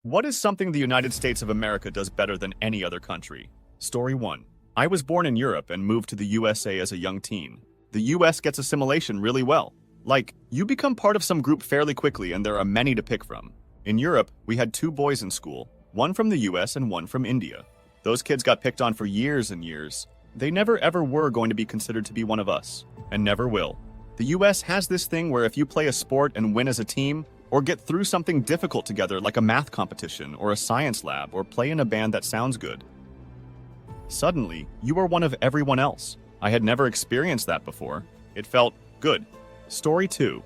What is something the United States of America does better than any other country? Story 1. I was born in Europe and moved to the USA as a young teen. The US gets assimilation really well. Like, you become part of some group fairly quickly and there are many to pick from. In Europe, we had two boys in school, one from the US and one from India. Those kids got picked on for years and years. They never ever were going to be considered to be one of us, and never will. The US has this thing where if you play a sport and win as a team, or get through something difficult together like a math competition or a science lab or play in a band that sounds good, suddenly, you are one of everyone else. I had never experienced that before. It felt good. Story 2.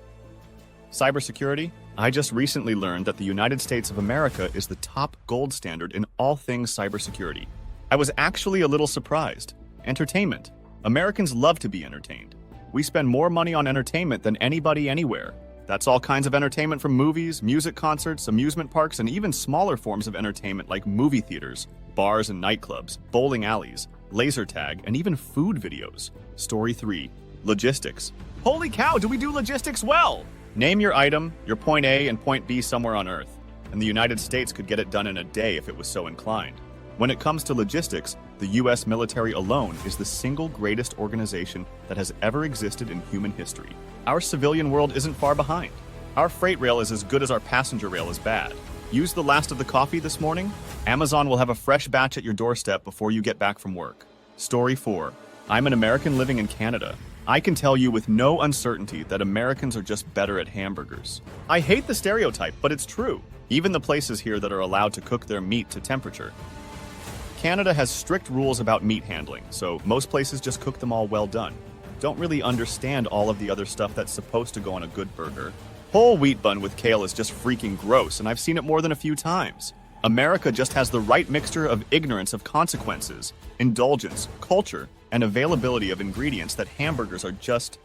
Cybersecurity. I just recently learned that the United States of America is the top gold standard in all things cybersecurity. I was actually a little surprised. Entertainment. Americans love to be entertained. We spend more money on entertainment than anybody anywhere. That's all kinds of entertainment from movies, music concerts, amusement parks, and even smaller forms of entertainment like movie theaters, bars and nightclubs, bowling alleys, laser tag, and even food videos. Story 3. Logistics. Holy cow, do we do logistics well? Name your item, your point A and point B somewhere on Earth, and the United States could get it done in a day if it was so inclined. When it comes to logistics, the US military alone is the single greatest organization that has ever existed in human history. Our civilian world isn't far behind. Our freight rail is as good as our passenger rail is bad. Use the last of the coffee this morning? Amazon will have a fresh batch at your doorstep before you get back from work. Story 4. I'm an American living in Canada. I can tell you with no uncertainty that Americans are just better at hamburgers. I hate the stereotype, but it's true. Even the places here that are allowed to cook their meat to temperature. Canada has strict rules about meat handling, so most places just cook them all well done. Don't really understand all of the other stuff that's supposed to go on a good burger. Whole wheat bun with kale is just freaking gross, and I've seen it more than a few times. America just has the right mixture of ignorance of consequences, indulgence, culture, and availability of ingredients that hamburgers are just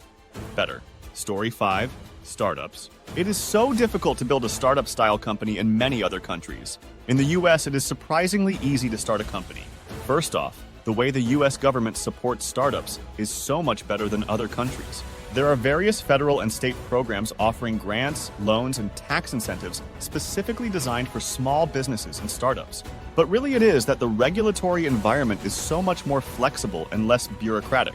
better. Story 5. Startups. It is so difficult to build a startup-style company in many other countries. In the US, it is surprisingly easy to start a company. First off, the way the US government supports startups is so much better than other countries. There are various federal and state programs offering grants, loans, and tax incentives specifically designed for small businesses and startups. But really it is that the regulatory environment is so much more flexible and less bureaucratic,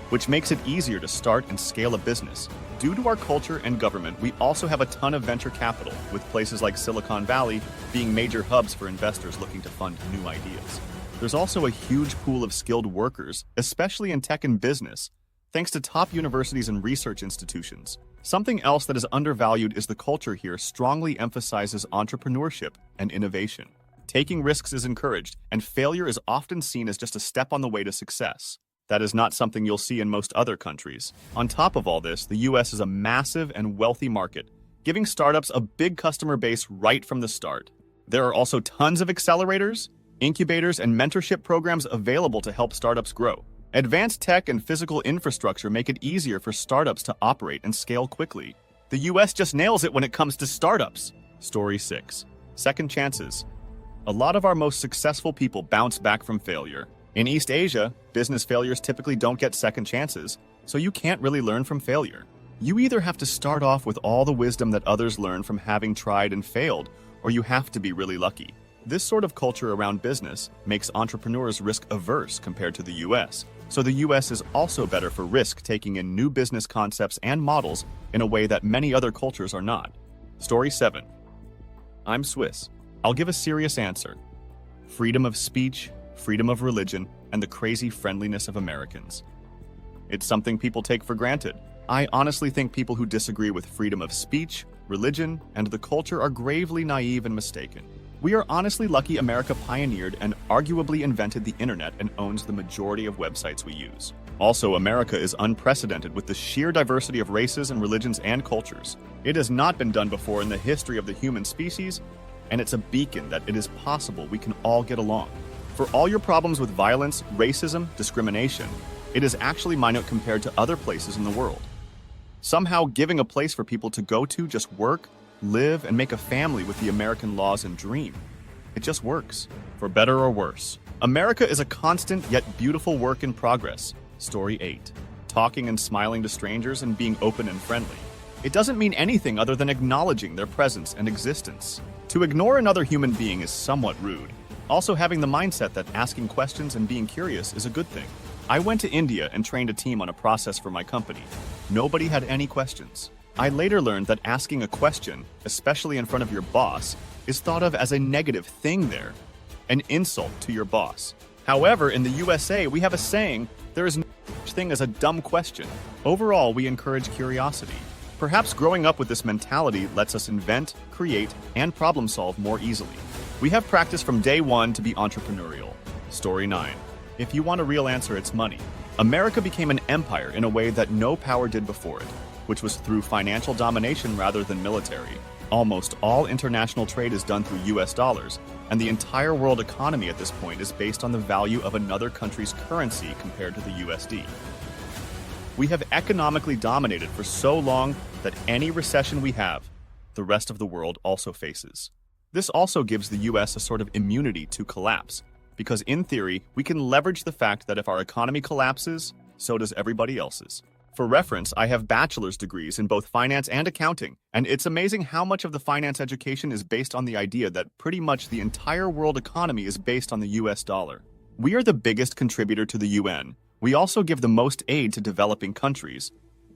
which makes it easier to start and scale a business. Due to our culture and government, we also have a ton of venture capital, with places like Silicon Valley being major hubs for investors looking to fund new ideas. There's also a huge pool of skilled workers, especially in tech and business, thanks to top universities and research institutions. Something else that is undervalued is the culture here strongly emphasizes entrepreneurship and innovation. Taking risks is encouraged, and failure is often seen as just a step on the way to success. That is not something you'll see in most other countries. On top of all this, the US is a massive and wealthy market, giving startups a big customer base right from the start. There are also tons of accelerators, incubators, and mentorship programs available to help startups grow. Advanced tech and physical infrastructure make it easier for startups to operate and scale quickly. The US just nails it when it comes to startups. Story 6. Second chances. A lot of our most successful people bounce back from failure. In East Asia, business failures typically don't get second chances, so you can't really learn from failure. You either have to start off with all the wisdom that others learn from having tried and failed, or you have to be really lucky. This sort of culture around business makes entrepreneurs risk-averse compared to the US, so the US is also better for risk-taking in new business concepts and models in a way that many other cultures are not. Story 7. I'm Swiss. I'll give a serious answer. Freedom of speech, freedom of religion, and the crazy friendliness of Americans. It's something people take for granted. I honestly think people who disagree with freedom of speech, religion, and the culture are gravely naive and mistaken. We are honestly lucky America pioneered and arguably invented the internet and owns the majority of websites we use. Also, America is unprecedented with the sheer diversity of races and religions and cultures. It has not been done before in the history of the human species, and it's a beacon that it is possible we can all get along. For all your problems with violence, racism, discrimination, it is actually minute compared to other places in the world. Somehow giving a place for people to go to just work, live, and make a family with the American laws and dream. It just works, for better or worse. America is a constant yet beautiful work in progress. Story 8. Talking and smiling to strangers and being open and friendly. It doesn't mean anything other than acknowledging their presence and existence. To ignore another human being is somewhat rude. Also, having the mindset that asking questions and being curious is a good thing. I went to India and trained a team on a process for my company. Nobody had any questions. I later learned that asking a question, especially in front of your boss, is thought of as a negative thing there, an insult to your boss. However, in the USA, we have a saying, there is no such thing as a dumb question. Overall, we encourage curiosity. Perhaps growing up with this mentality lets us invent, create, and problem solve more easily. We have practiced from day one to be entrepreneurial. Story 9. If you want a real answer, it's money. America became an empire in a way that no power did before it, which was through financial domination rather than military. Almost all international trade is done through US dollars, and the entire world economy at this point is based on the value of another country's currency compared to the USD. We have economically dominated for so long that any recession we have, the rest of the world also faces. This also gives the US a sort of immunity to collapse, because in theory, we can leverage the fact that if our economy collapses, so does everybody else's. For reference, I have bachelor's degrees in both finance and accounting, and it's amazing how much of the finance education is based on the idea that pretty much the entire world economy is based on the US dollar. We are the biggest contributor to the UN. We also give the most aid to developing countries,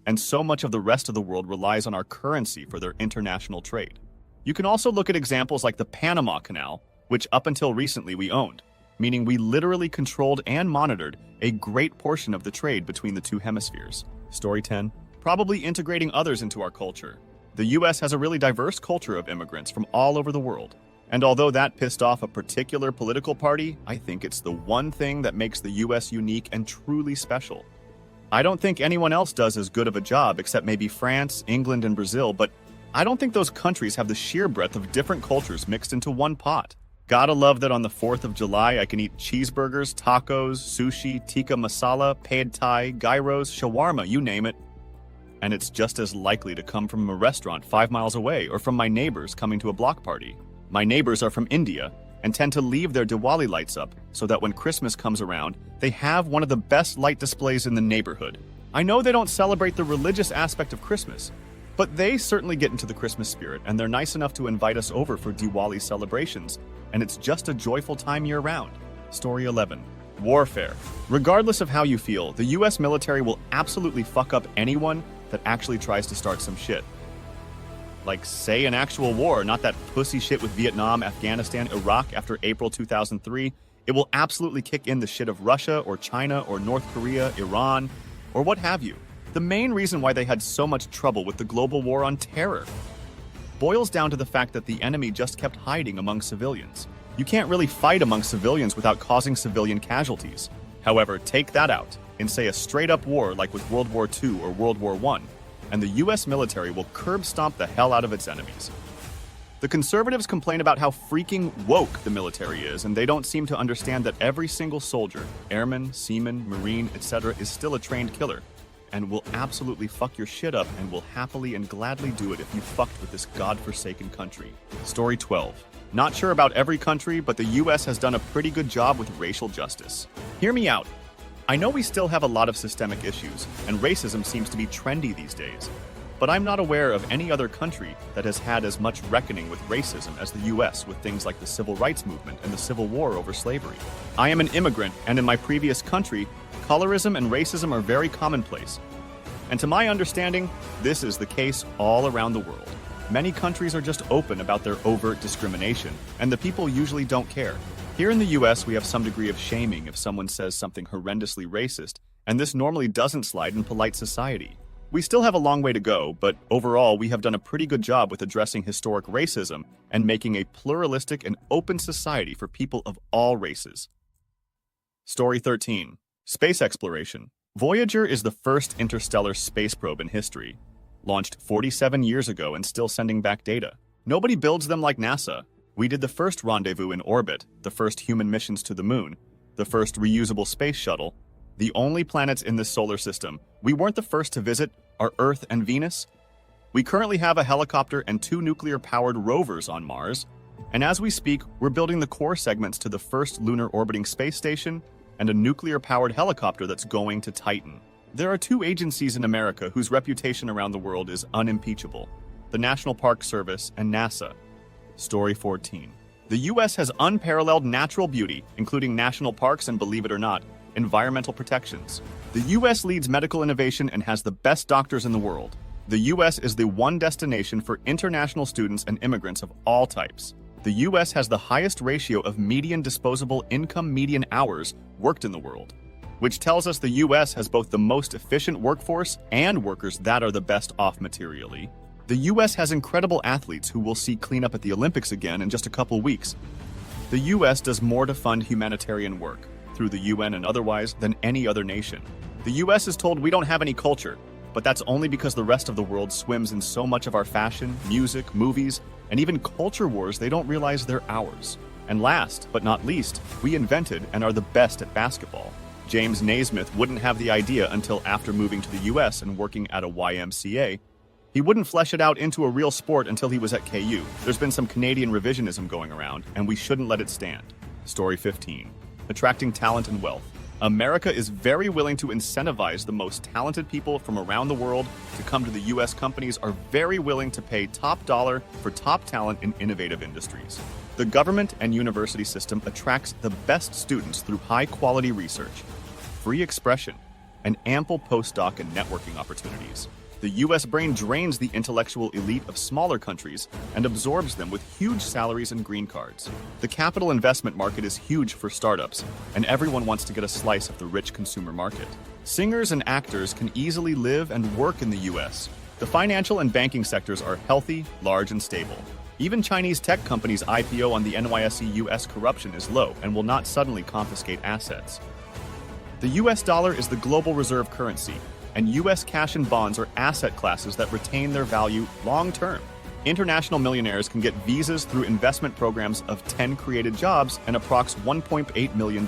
and so much of the rest of the world relies on our currency for their international trade. You can also look at examples like the Panama Canal, which up until recently we owned, meaning we literally controlled and monitored a great portion of the trade between the two hemispheres. Story 10. Probably integrating others into our culture. The US has a really diverse culture of immigrants from all over the world. And although that pissed off a particular political party, I think it's the one thing that makes the US unique and truly special. I don't think anyone else does as good of a job except maybe France, England, and Brazil, but I don't think those countries have the sheer breadth of different cultures mixed into one pot. Gotta love that on the 4th of July I can eat cheeseburgers, tacos, sushi, tikka masala, pad thai, gyros, shawarma, you name it. And it's just as likely to come from a restaurant 5 miles away or from my neighbors coming to a block party. My neighbors are from India and tend to leave their Diwali lights up so that when Christmas comes around, they have one of the best light displays in the neighborhood. I know they don't celebrate the religious aspect of Christmas, but they certainly get into the Christmas spirit, and they're nice enough to invite us over for Diwali celebrations, and it's just a joyful time year-round. Story 11. Warfare. Regardless of how you feel, the US military will absolutely fuck up anyone that actually tries to start some shit. Like, say, an actual war, not that pussy shit with Vietnam, Afghanistan, Iraq after April 2003. It will absolutely kick in the shit of Russia or China or North Korea, Iran, or what have you. The main reason why they had so much trouble with the global war on terror boils down to the fact that the enemy just kept hiding among civilians. You can't really fight among civilians without causing civilian casualties. However, take that out in, say, a straight-up war like with World War II or World War I, and the US military will curb stomp the hell out of its enemies. The conservatives complain about how freaking woke the military is, and they don't seem to understand that every single soldier, airman, seaman, marine, etc., is still a trained killer, and will absolutely fuck your shit up and will happily and gladly do it if you fucked with this godforsaken country. Story 12. Not sure about every country, but the US has done a pretty good job with racial justice. Hear me out. I know we still have a lot of systemic issues, and racism seems to be trendy these days, but I'm not aware of any other country that has had as much reckoning with racism as the US with things like the Civil Rights Movement and the Civil War over slavery. I am an immigrant, and in my previous country, colorism and racism are very commonplace. And to my understanding, this is the case all around the world. Many countries are just open about their overt discrimination, and the people usually don't care. Here in the US, we have some degree of shaming if someone says something horrendously racist, and this normally doesn't slide in polite society. We still have a long way to go, but overall, we have done a pretty good job with addressing historic racism and making a pluralistic and open society for people of all races. Story 13. Space exploration. Voyager is the first interstellar space probe in history, launched 47 years ago and still sending back data. Nobody builds them like NASA. We did the first rendezvous in orbit, the first human missions to the moon, the first reusable space shuttle, the only planets in this solar system. We weren't the first to visit, are Earth and Venus. We currently have a helicopter and 2 nuclear-powered rovers on Mars, and as we speak, we're building the core segments to the first lunar orbiting space station and a nuclear-powered helicopter that's going to Titan. There are 2 agencies in America whose reputation around the world is unimpeachable: the National Park Service and NASA. Story 14. The U.S. has unparalleled natural beauty, including national parks and, believe it or not, environmental protections. The U.S. leads medical innovation and has the best doctors in the world. The U.S. is the one destination for international students and immigrants of all types. The U.S. has the highest ratio of median disposable income median hours worked in the world, which tells us the U.S. has both the most efficient workforce and workers that are the best off materially. The U.S. has incredible athletes who will see cleanup at the Olympics again in just a couple weeks. The U.S. does more to fund humanitarian work, through the UN and otherwise, than any other nation. The U.S. is told we don't have any culture, but that's only because the rest of the world swims in so much of our fashion, music, movies, and even culture wars they don't realize they're ours. And last, but not least, we invented and are the best at basketball. James Naismith wouldn't have the idea until after moving to the US and working at a YMCA. He wouldn't flesh it out into a real sport until he was at KU. There's been some Canadian revisionism going around, and we shouldn't let it stand. Story 15. Attracting talent and wealth. America is very willing to incentivize the most talented people from around the world to come to the U.S. Companies are very willing to pay top dollar for top talent in innovative industries. The government and university system attracts the best students through high-quality research, free expression, and ample postdoc and networking opportunities. The U.S. brain drains the intellectual elite of smaller countries and absorbs them with huge salaries and green cards. The capital investment market is huge for startups, and everyone wants to get a slice of the rich consumer market. Singers and actors can easily live and work in the U.S. The financial and banking sectors are healthy, large, and stable. Even Chinese tech companies' IPO on the NYSE US corruption is low and will not suddenly confiscate assets. The U.S. dollar is the global reserve currency, and U.S. cash and bonds are asset classes that retain their value long-term. International millionaires can get visas through investment programs of 10 created jobs and approx $1.8 million.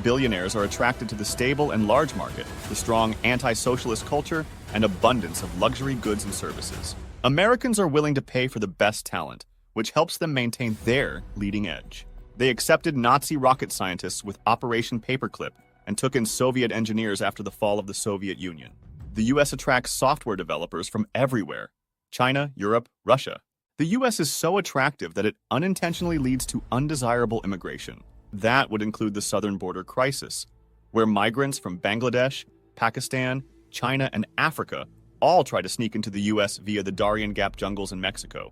Billionaires are attracted to the stable and large market, the strong anti-socialist culture, and abundance of luxury goods and services. Americans are willing to pay for the best talent, which helps them maintain their leading edge. They accepted Nazi rocket scientists with Operation Paperclip and took in Soviet engineers after the fall of the Soviet Union. The U.S. attracts software developers from everywhere: China, Europe, Russia. The U.S. is so attractive that it unintentionally leads to undesirable immigration. That would include the southern border crisis, where migrants from Bangladesh, Pakistan, China, and Africa all try to sneak into the U.S. via the Darien Gap jungles in Mexico.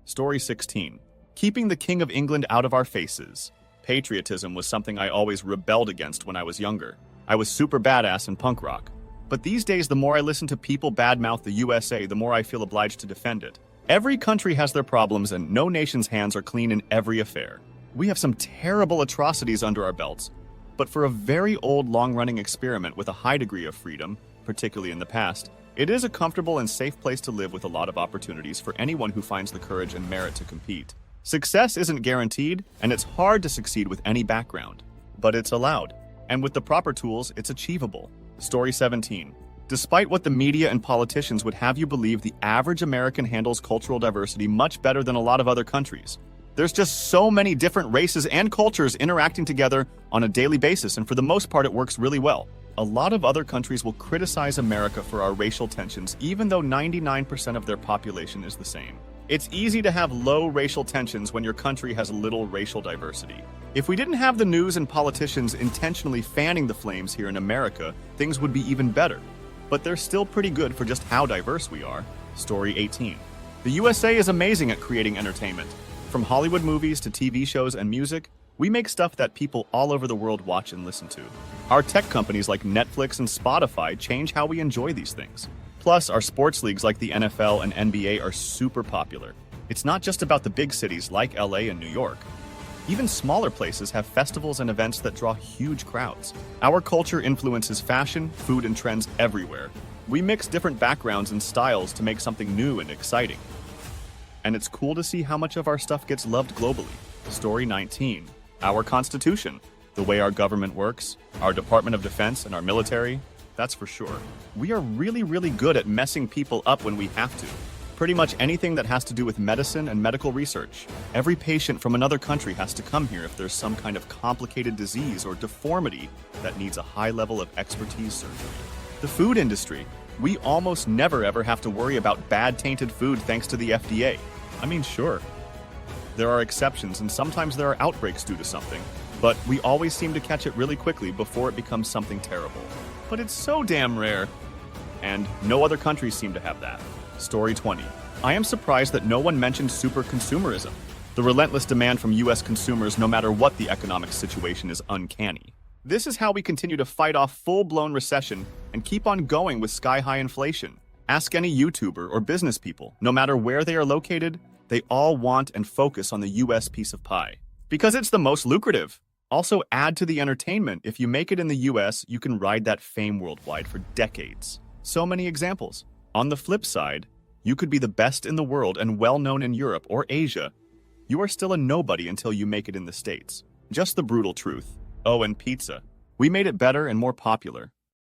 Story 16. Keeping the King of England out of our faces. Patriotism was something I always rebelled against when I was younger. I was super badass in punk rock. But these days, the more I listen to people badmouth the USA, the more I feel obliged to defend it. Every country has their problems, and no nation's hands are clean in every affair. We have some terrible atrocities under our belts. But for a very old, long-running experiment with a high degree of freedom, particularly in the past, it is a comfortable and safe place to live with a lot of opportunities for anyone who finds the courage and merit to compete. Success isn't guaranteed, and it's hard to succeed with any background. But it's allowed. And with the proper tools, it's achievable. Story 17. Despite what the media and politicians would have you believe, the average American handles cultural diversity much better than a lot of other countries. There's just so many different races and cultures interacting together on a daily basis, and for the most part, it works really well. A lot of other countries will criticize America for our racial tensions, even though 99% of their population is the same. It's easy to have low racial tensions when your country has little racial diversity. If we didn't have the news and politicians intentionally fanning the flames here in America, things would be even better. But they're still pretty good for just how diverse we are. Story 18. The USA is amazing at creating entertainment. From Hollywood movies to TV shows and music, we make stuff that people all over the world watch and listen to. Our tech companies like Netflix and Spotify change how we enjoy these things. Plus, our sports leagues like the NFL and NBA are super popular. It's not just about the big cities like LA and New York. Even smaller places have festivals and events that draw huge crowds. Our culture influences fashion, food, and trends everywhere. We mix different backgrounds and styles to make something new and exciting. And it's cool to see how much of our stuff gets loved globally. Story 19. Our Constitution. The way our government works, our Department of Defense, and our military, that's for sure. We are really good at messing people up when we have to. Pretty much anything that has to do with medicine and medical research. Every patient from another country has to come here if there's some kind of complicated disease or deformity that needs a high level of expertise surgery. The food industry. We almost never ever have to worry about bad tainted food thanks to the FDA. I mean, sure, There are exceptions, and sometimes there are outbreaks due to something, but we always seem to catch it really quickly before it becomes something terrible. But it's so damn rare. And no other countries seem to have that. Story 20. I am surprised that no one mentioned super consumerism. The relentless demand from US consumers, no matter what the economic situation, is uncanny. This is how we continue to fight off full-blown recession and keep on going with sky-high inflation. Ask any YouTuber or business people, no matter where they are located, they all want and focus on the US piece of pie. Because it's the most lucrative. Also, add to the entertainment. If you make it in the US, you can ride that fame worldwide for decades. So many examples. On the flip side, you could be the best in the world and well-known in Europe or Asia. You are still a nobody until you make it in the States. Just the brutal truth. Oh, and pizza. We made it better and more popular.